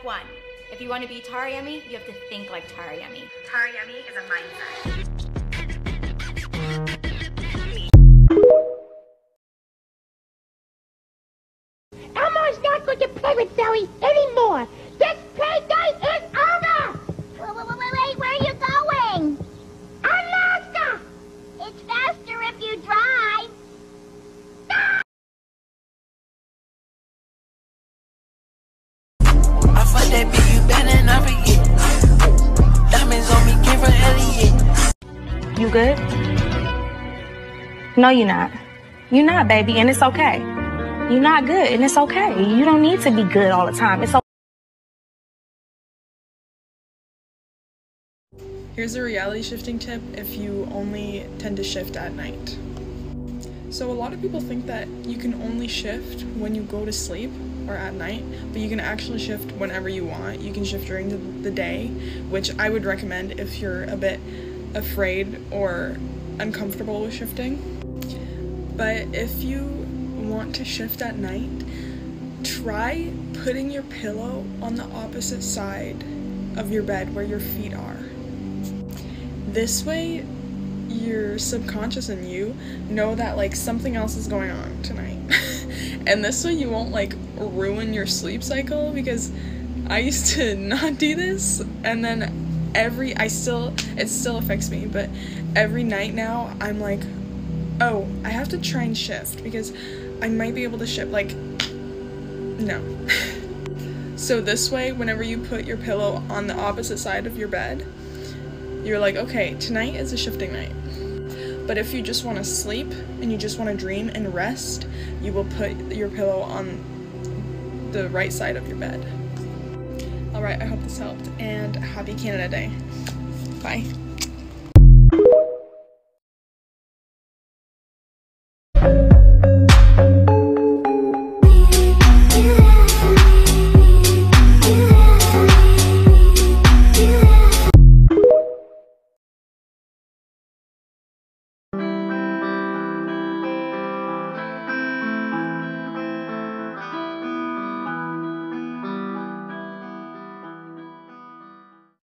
1. If you want to be Tarayami, you have to think like Tarayami. Tarayami is a mindset. Elmo's not going to play with Zoe anymore. This play date is over. Wait, where are you going? Alaska. It's faster if you drive. I fuck that bitch, you better not forget. Diamonds on me, came from Elliot. You good? No, you're not. You're not, baby, and it's okay. You're not good, and it's okay. You don't need to be good all the time. It's okay. Here's a reality shifting tip if you only tend to shift at night. So a lot of people think that you can only shift when you go to sleep or at night, but you can actually shift whenever you want. You can shift during the day, which I would recommend if you're a bit afraid or uncomfortable with shifting. But if you want to shift at night, try putting your pillow on the opposite side of your bed where your feet are. This way, your subconscious and you know that like something else is going on tonight. And this way you won't like ruin your sleep cycle, because I used to not do this, and then it still affects me, but every night now I'm like, oh, I have to try and shift because I might be able to shift, like, no. So this way, whenever you put your pillow on the opposite side of your bed, you're like, okay, tonight is a shifting night. But if you just want to sleep and you just want to dream and rest, you will put your pillow on the right side of your bed. Alright, I hope this helped, and happy Canada Day. Bye.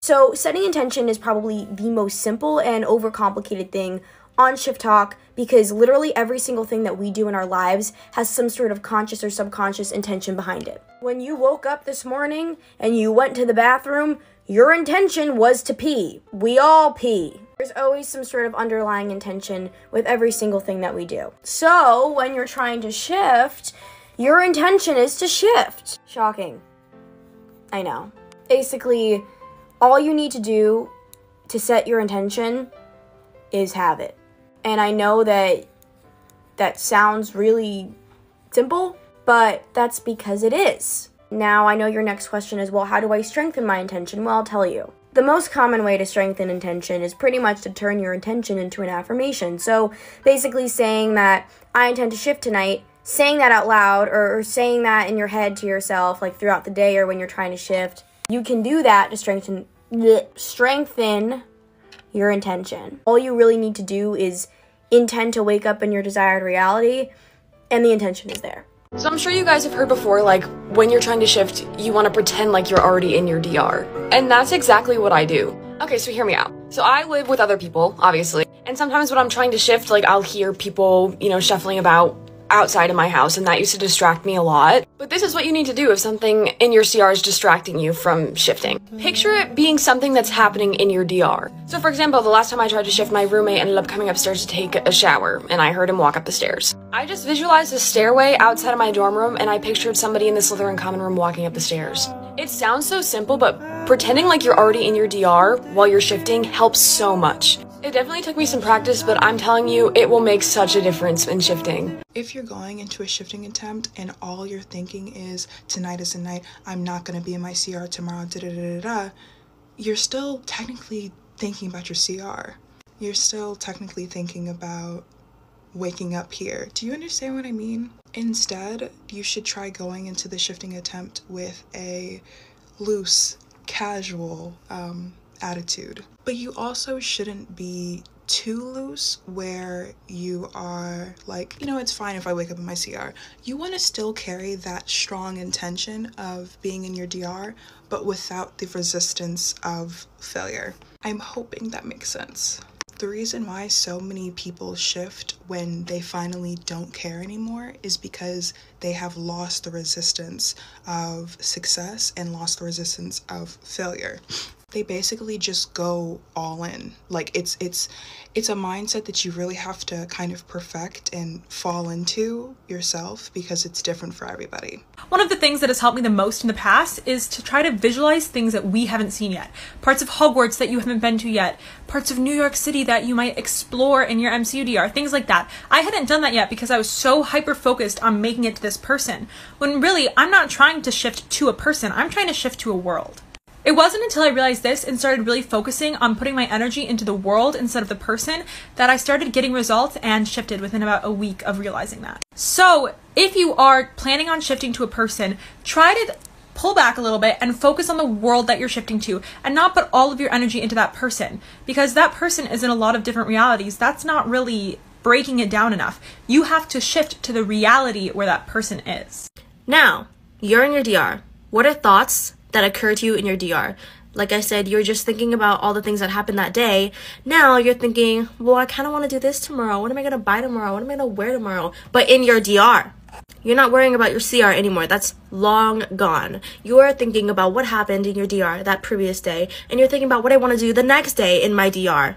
So setting intention is probably the most simple and overcomplicated thing on Shift Talk, because literally every single thing that we do in our lives has some sort of conscious or subconscious intention behind it. When you woke up this morning and you went to the bathroom, your intention was to pee. We all pee. There's always some sort of underlying intention with every single thing that we do. So when you're trying to shift, your intention is to shift. Shocking. I know. Basically, all you need to do to set your intention is have it. And I know that sounds really simple, but that's because it is. Now, I know your next question is, well, how do I strengthen my intention? Well, I'll tell you. The most common way to strengthen intention is pretty much to turn your intention into an affirmation. So basically saying that I intend to shift tonight, saying that out loud, or saying that in your head to yourself, like throughout the day or when you're trying to shift. You can do that to strengthen your intention. All you really need to do is intend to wake up in your desired reality, and the intention is there. So I'm sure you guys have heard before, like, when you're trying to shift, you want to pretend like you're already in your DR. And that's exactly what I do. Okay, so hear me out. So I live with other people, obviously. And sometimes when I'm trying to shift, like, I'll hear people, shuffling about outside of my house, and that used to distract me a lot. But this is what you need to do if something in your CR is distracting you from shifting. Picture it being something that's happening in your DR. So for example, the last time I tried to shift, my roommate ended up coming upstairs to take a shower, and I heard him walk up the stairs. I just visualized a stairway outside of my dorm room, and I pictured somebody in the Slytherin common room walking up the stairs. It sounds so simple, but pretending like you're already in your DR while you're shifting helps so much. It definitely took me some practice, but I'm telling you, it will make such a difference in shifting. If you're going into a shifting attempt and all you're thinking is, tonight is the night, I'm not going to be in my CR tomorrow, you're still technically thinking about your CR. You're still technically thinking about waking up here. Do you understand what I mean? Instead, you should try going into the shifting attempt with a loose, casual attitude. But you also shouldn't be too loose where you are like, you know, it's fine if I wake up in my CR. You want to still carry that strong intention of being in your DR, but without the resistance of failure. I'm hoping that makes sense. The reason why so many people shift when they finally don't care anymore is because they have lost the resistance of success and lost the resistance of failure. They basically just go all in. Like it's a mindset that you really have to kind of perfect and fall into yourself because it's different for everybody. One of the things that has helped me the most in the past is to try to visualize things that we haven't seen yet. Parts of Hogwarts that you haven't been to yet. Parts of New York City that you might explore in your MCU DR. Things like that. I hadn't done that yet because I was so hyper-focused on making it to this person. When really, I'm not trying to shift to a person. I'm trying to shift to a world. It wasn't until I realized this and started really focusing on putting my energy into the world instead of the person that I started getting results and shifted within about a week of realizing that. So if you are planning on shifting to a person, try to pull back a little bit and focus on the world that you're shifting to and not put all of your energy into that person, because that person is in a lot of different realities. That's not really breaking it down enough. You have to shift to the reality where that person is. Now, you're in your DR. What are thoughts that occur to you in your DR? Like I said, you're just thinking about all the things that happened that day. Now you're thinking, well, I kind of want to do this tomorrow. What am I going to buy tomorrow? What am I going to wear tomorrow? But in your DR, you're not worrying about your CR anymore. That's long gone. You're thinking about what happened in your DR that previous day, and you're thinking about what I want to do the next day in my DR.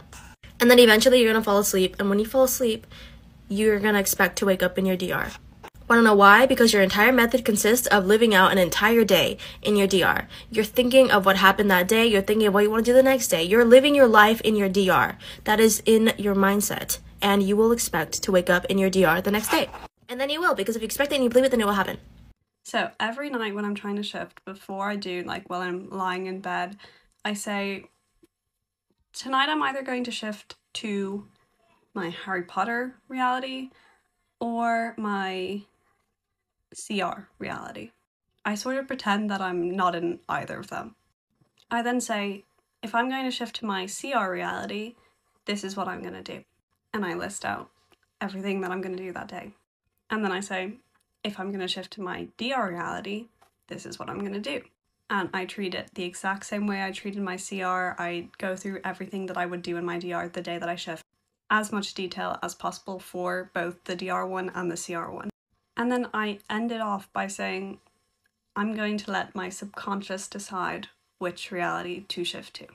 And then eventually you're going to fall asleep, and when you fall asleep, you're going to expect to wake up in your DR. Want to know why? Because your entire method consists of living out an entire day in your DR. You're thinking of what happened that day. You're thinking of what you want to do the next day. You're living your life in your DR. That is in your mindset. And you will expect to wake up in your DR the next day. And then you will, because if you expect it and you believe it, then it will happen. So every night when I'm trying to shift, before I do, like while I'm lying in bed, I say, tonight I'm either going to shift to my Harry Potter reality or my CR reality. I sort of pretend that I'm not in either of them. I then say, if I'm going to shift to my CR reality, this is what I'm going to do. And I list out everything that I'm going to do that day. And then I say, if I'm going to shift to my DR reality, this is what I'm going to do. And I treat it the exact same way I treated my CR. I go through everything that I would do in my DR the day that I shift. As much detail as possible for both the DR one and the CR one. And then I end it off by saying, I'm going to let my subconscious decide which reality to shift to.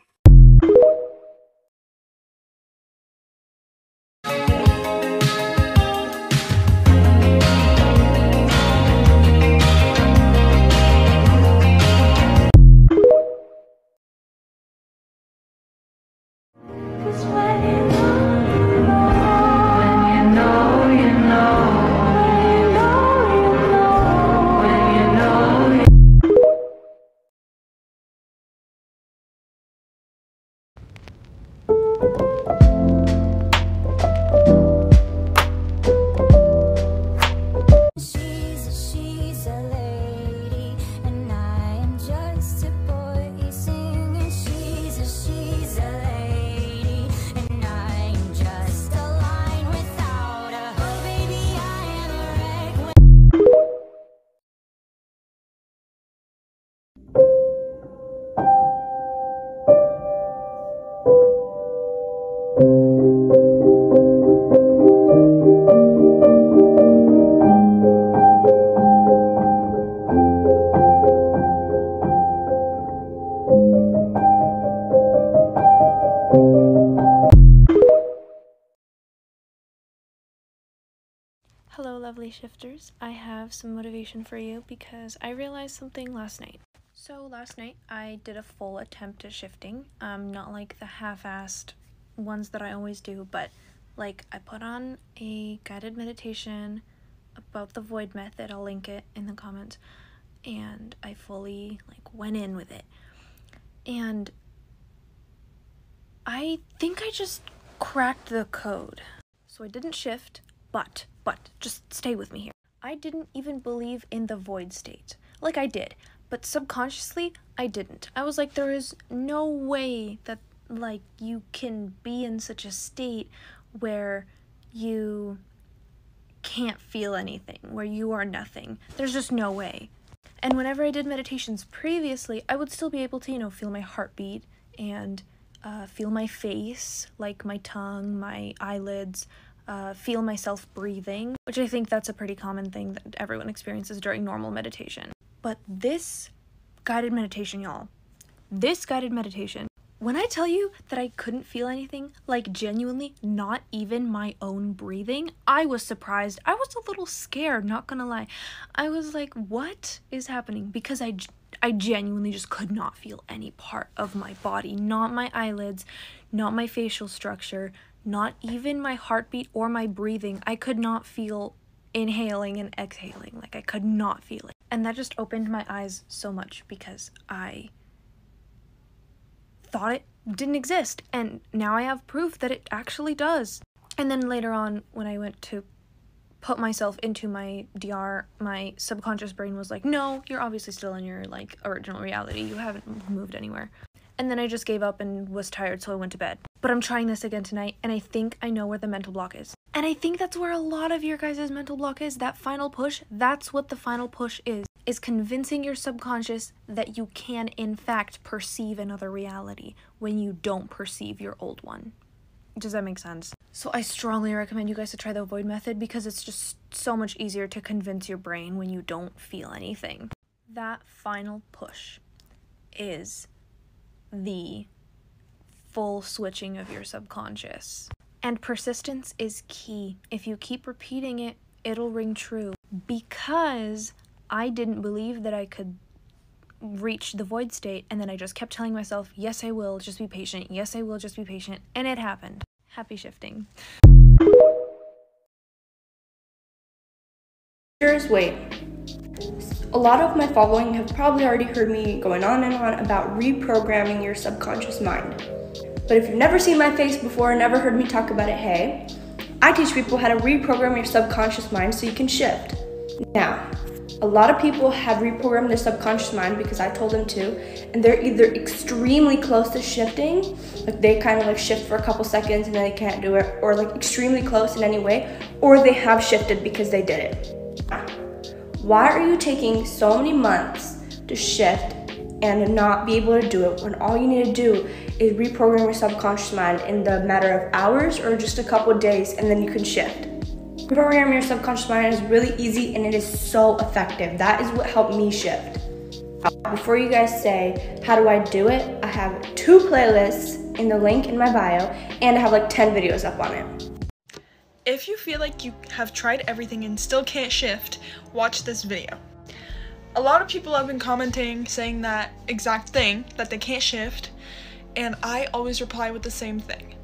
Hello lovely shifters, I have some motivation for you because I realized something last night. So last night I did a full attempt at shifting, not like the half-assed ones that I always do, but like I put on a guided meditation about the void method, I'll link it in the comments, and I fully like went in with it. And I think I just cracked the code. So I didn't shift, but just stay with me here. I didn't even believe in the void state. Like I did, but subconsciously I didn't. I was like, there is no way that like, you can be in such a state where you can't feel anything, where you are nothing. There's just no way. And whenever I did meditations previously, I would still be able to, you know, feel my heartbeat and feel my face, like my tongue, my eyelids, feel myself breathing, which I think that's a pretty common thing that everyone experiences during normal meditation. But this guided meditation, y'all, this guided meditation, when I tell you that I couldn't feel anything, like genuinely not even my own breathing, I was surprised. I was a little scared, not gonna lie. I was like, what is happening? Because I genuinely just could not feel any part of my body, not my eyelids, not my facial structure, not even my heartbeat or my breathing. I could not feel inhaling and exhaling. Like, I could not feel it. And that just opened my eyes so much because I thought it didn't exist, and now I have proof that it actually does. And then later on, when I went to put myself into my DR, my subconscious brain was like, no, you're obviously still in your, like, original reality. You haven't moved anywhere. And then I just gave up and was tired, so I went to bed. But I'm trying this again tonight, and I think I know where the mental block is. And I think that's where a lot of your guys' mental block is, that final push. That's what the final push is convincing your subconscious that you can, in fact, perceive another reality when you don't perceive your old one. Does that make sense? So I strongly recommend you guys to try the avoid method because it's just so much easier to convince your brain when you don't feel anything. That final push is the full switching of your subconscious. And persistence is key. If you keep repeating it, it'll ring true. Because I didn't believe that I could reach the void state, and then I just kept telling myself, yes, I will, just be patient. Yes, I will, just be patient. And it happened. Happy shifting. Wait. A lot of my following have probably already heard me going on and on about reprogramming your subconscious mind. But if you've never seen my face before and never heard me talk about it, hey, I teach people how to reprogram your subconscious mind so you can shift. Now, a lot of people have reprogrammed their subconscious mind because I told them to, and they're either extremely close to shifting, like they kind of like shift for a couple seconds and then they can't do it, or like extremely close in any way, or they have shifted because they did it. Why are you taking so many months to shift and not be able to do it when all you need to do is reprogram your subconscious mind in the matter of hours or just a couple of days, and then you can shift? Reprogramming your subconscious mind is really easy and it is so effective. That is what helped me shift. Before you guys say, how do I do it? I have 2 playlists in the link in my bio, and I have like 10 videos up on it. If you feel like you have tried everything and still can't shift, watch this video. A lot of people have been commenting saying that exact thing, that they can't shift, and I always reply with the same thing.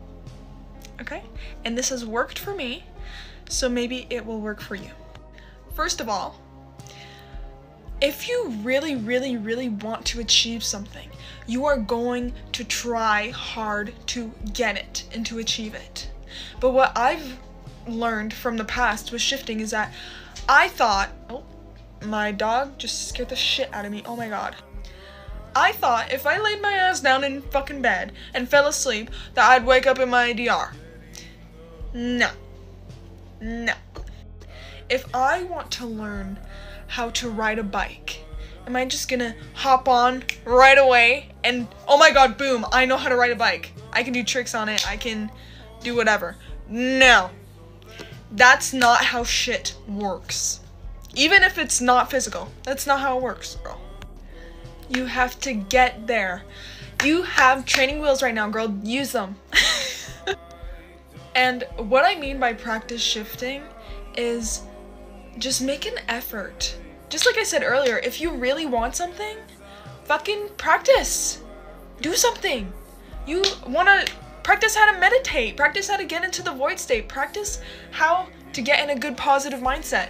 Okay? And this has worked for me, so maybe it will work for you. First of all, if you really, really, really want to achieve something, you are going to try hard to get it and to achieve it. But what I've learned from the past with shifting is that I thought, oh, my dog just scared the shit out of me, oh my god. I thought if I laid my ass down in fucking bed and fell asleep that I'd wake up in my DR. No. No. If I want to learn how to ride a bike, am I just gonna hop on right away and, oh my god, boom, I know how to ride a bike. I can do tricks on it, I can do whatever. No. That's not how shit works. Even if it's not physical, that's not how it works, girl. You have to get there. You have training wheels right now, girl. Use them. And what I mean by practice shifting is just make an effort. Just like I said earlier, if you really want something, fucking practice. Do something. You want to practice how to meditate, practice how to get into the void state, practice how to get in a good positive mindset.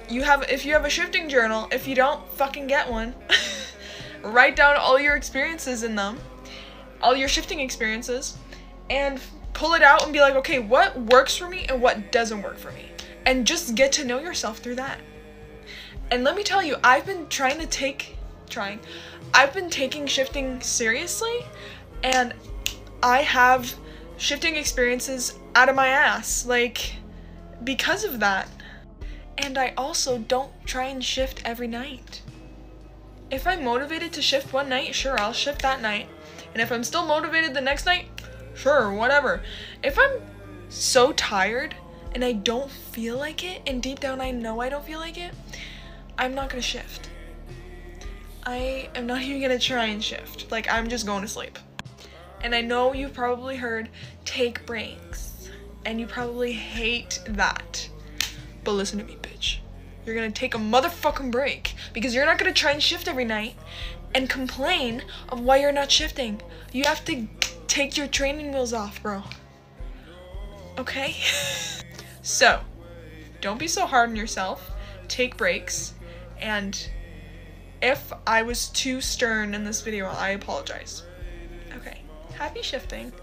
If you have a shifting journal, if you don't, fucking get one. Write down all your experiences in them, all your shifting experiences, and pull it out and be like, okay, what works for me and what doesn't work for me? And just get to know yourself through that. And let me tell you, I've been taking shifting seriously, and I have shifting experiences out of my ass, like, because of that. And I also don't try and shift every night. If I'm motivated to shift one night, sure, I'll shift that night. And if I'm still motivated the next night, sure, whatever. If I'm so tired and I don't feel like it, and deep down I know I don't feel like it, I'm not gonna shift. I am not even gonna try and shift. Like, I'm just going to sleep. And I know you've probably heard take breaks, and you probably hate that. But listen to me, bitch. You're gonna take a motherfucking break, because you're not gonna try and shift every night and complain of why you're not shifting. You have to take your training wheels off, bro. Okay? So, don't be so hard on yourself. Take breaks. And if I was too stern in this video, I apologize. Okay. Happy shifting.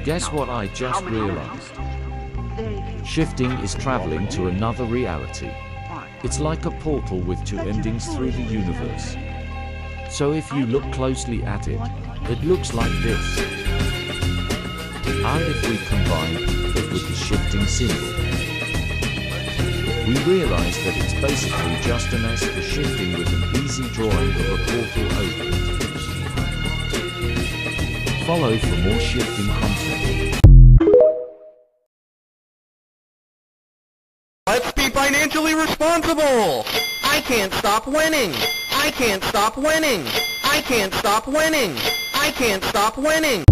Guess what I just realized? Shifting is traveling to another reality. It's like a portal with two endings through the universe. So if you look closely at it, it looks like this. And if we combine it with the shifting symbol, we realize that it's basically just an S for shifting with an easy drawing of a portal open. Follow for more shifting content. Let's be financially responsible! I can't stop winning! I can't stop winning! I can't stop winning! I can't stop winning!